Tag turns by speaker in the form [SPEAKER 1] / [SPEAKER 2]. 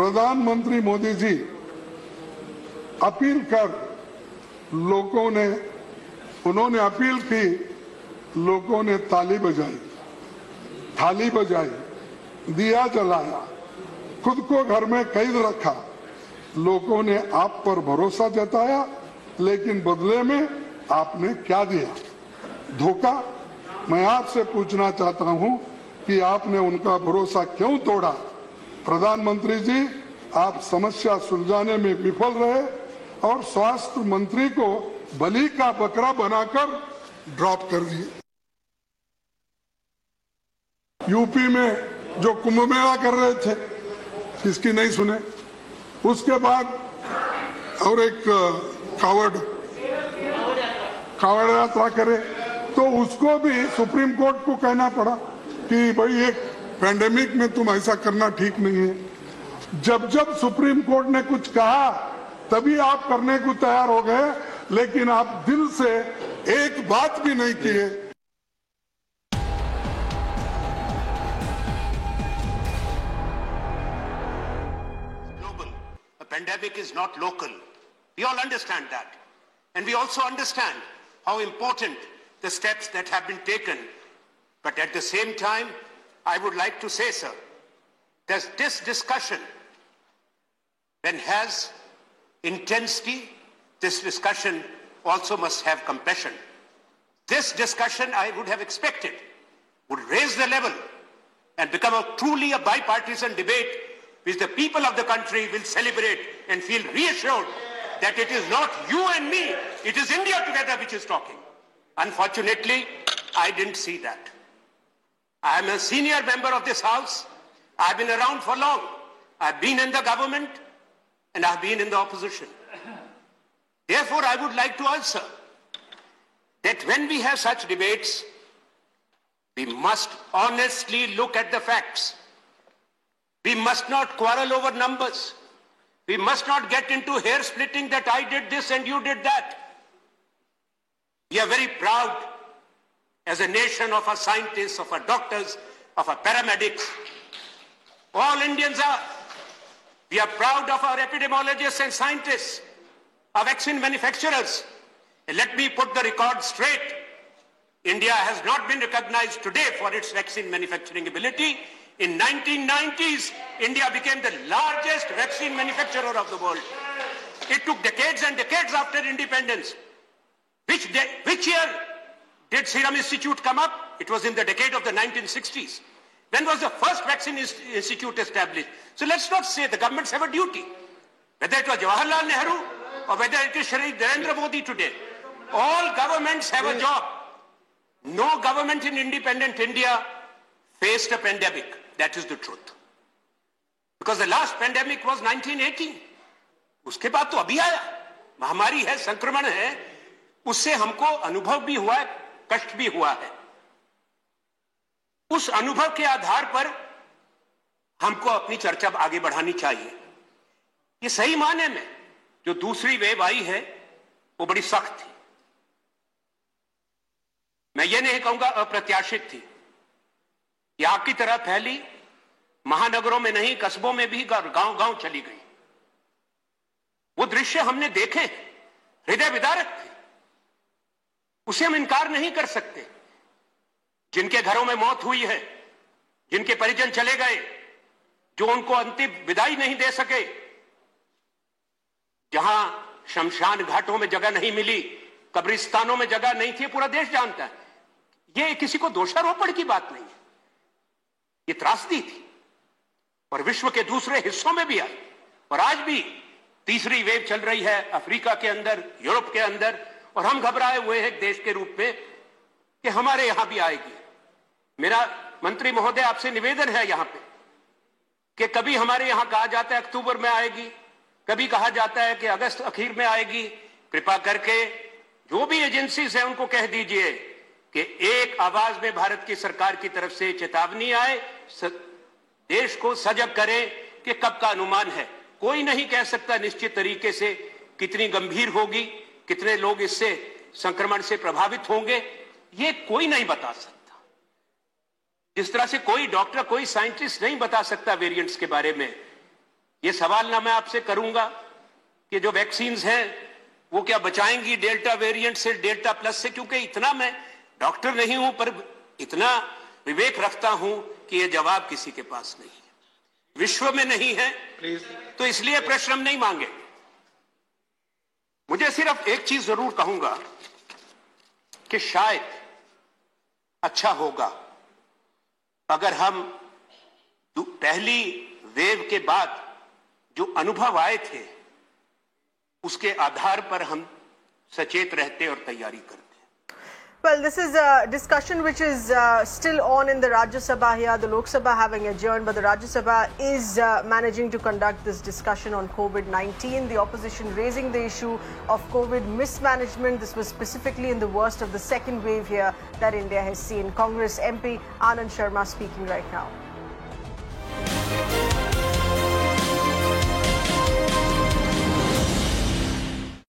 [SPEAKER 1] प्रधानमंत्री मोदी जी अपील कर उन्होंने अपील की, लोगों ने ताली बजाई, थाली बजाई, दिया जलाया, खुद को घर में कैद रखा। लोगों ने आप पर भरोसा जताया, लेकिन बदले में आपने क्या दिया? धोखा। मैं आपसे पूछना चाहता हूं कि आपने उनका भरोसा क्यों तोड़ा? प्रधानमंत्री जी, आप समस्या सुलझाने में विफल रहे और स्वास्थ्य मंत्री को बलि का बकरा बनाकर ड्रॉप कर दिए। यूपी में जो कुंभ मेला कर रहे थे, किसकी नहीं सुने। उसके बाद और एक कावड़ यात्रा करे, तो उसको भी सुप्रीम कोर्ट को कहना पड़ा कि भाई एक पैंडेमिक में तुम ऐसा करना ठीक नहीं है। जब सुप्रीम कोर्ट ने कुछ कहा तभी आप करने को तैयार हो गए, लेकिन आप दिल से एक बात भी नहीं किए।
[SPEAKER 2] A pandemic is not local. We all understand that. And we also understand how important the steps that have been taken. But at the same time, I would like to say, sir, that this discussion, when has intensity, this discussion also must have compassion. This discussion, I would have expected, would raise the level and become truly a bipartisan debate which the people of the country will celebrate and feel reassured that it is not you and me, it is India together which is talking. Unfortunately, I didn't see that. I am a senior member of this House. I've been around for long. I've been in the government and I've been in the opposition. Therefore, I would like to answer that when we have such debates, we must honestly look at the facts. We must not quarrel over numbers. We must not get into hair splitting that I did this and you did that. We are very proud as a nation of our scientists, of our doctors, of our paramedics. All Indians are. We are proud of our epidemiologists and scientists, our vaccine manufacturers. And let me put the record straight. India has not been recognized today for its vaccine manufacturing ability. In 1990s, India became the largest vaccine manufacturer of the world. It took decades and decades after independence. Which year did Serum Institute come up? It was in the decade of the 1960s. When was the first vaccine institute established? So let's not say the governments have a duty. Whether it was Jawaharlal Nehru or whether it is Shri Narendra Modi today, all governments have a job. No government in independent India faced a pandemic. That is the truth. Because the last pandemic was 1918. उसके बाद तो अभी आया, महामारी है, संक्रमण है, उससे हमको अनुभव भी हुआ है, कष्ट भी हुआ है। उस अनुभव के आधार पर हमको अपनी चर्चा आगे बढ़ानी चाहिए। ये सही माने में जो दूसरी वेव आई है वो बड़ी सख्त थी। मैं ये नहीं कहूंगा अप्रत्याशित थी। ये आग की तरह फैली, महानगरों में नहीं, कस्बों में भी गांव-गांव चली गई। वो दृश्य हमने देखे, हृदय विदारक थे, उसे हम इनकार नहीं कर सकते। जिनके घरों में मौत हुई है, जिनके परिजन चले गए, जो उनको अंतिम विदाई नहीं दे सके, जहां शमशान घाटों में जगह नहीं मिली, कब्रिस्तानों में जगह नहीं थी, पूरा देश जानता है। ये किसी को दोषारोपण की बात नहीं है, ये त्रासदी थी और विश्व के दूसरे हिस्सों में भी आई। और आज भी तीसरी वेव चल रही है अफ्रीका के अंदर, यूरोप के अंदर, और हम घबराए हुए हैं एक देश के रूप में कि हमारे यहां भी आएगी। मेरा मंत्री महोदय आपसे निवेदन है यहां पे कि कभी हमारे यहां कहा जाता है अक्टूबर में आएगी, कभी कहा जाता है कि अगस्त आखिर में आएगी। कृपा करके जो भी एजेंसीज हैं उनको कह दीजिए कि एक आवाज में भारत की सरकार की तरफ से चेतावनी आए, देश को सजग करें कि कब का अनुमान है। कोई नहीं कह सकता निश्चित तरीके से कितनी गंभीर होगी, कितने लोग इससे संक्रमण से प्रभावित होंगे, ये कोई नहीं बता सकता। जिस तरह से कोई डॉक्टर, कोई साइंटिस्ट नहीं बता सकता वेरिएंट्स के बारे में, ये सवाल ना मैं आपसे करूंगा कि जो वैक्सीन्स हैं वो क्या बचाएंगी डेल्टा वेरिएंट से, डेल्टा प्लस से, क्योंकि इतना मैं डॉक्टर नहीं हूं पर इतना विवेक रखता हूं कि ये जवाब किसी के पास नहीं है, विश्व में नहीं है। तो इसलिए प्रश्न हम नहीं मांगे। मुझे सिर्फ एक चीज जरूर कहूंगा कि शायद अच्छा होगा अगर हम पहली वेव के बाद जो अनुभव आए थे उसके आधार पर हम सचेत रहते और तैयारी करते।
[SPEAKER 3] Well, this is a discussion which is still on in the Rajya Sabha here. The Lok Sabha having adjourned, but the Rajya Sabha is managing to conduct this discussion on COVID-19. The opposition raising the issue of COVID mismanagement. This was specifically in the worst of the second wave here that India has seen. Congress MP Anand Sharma speaking right now.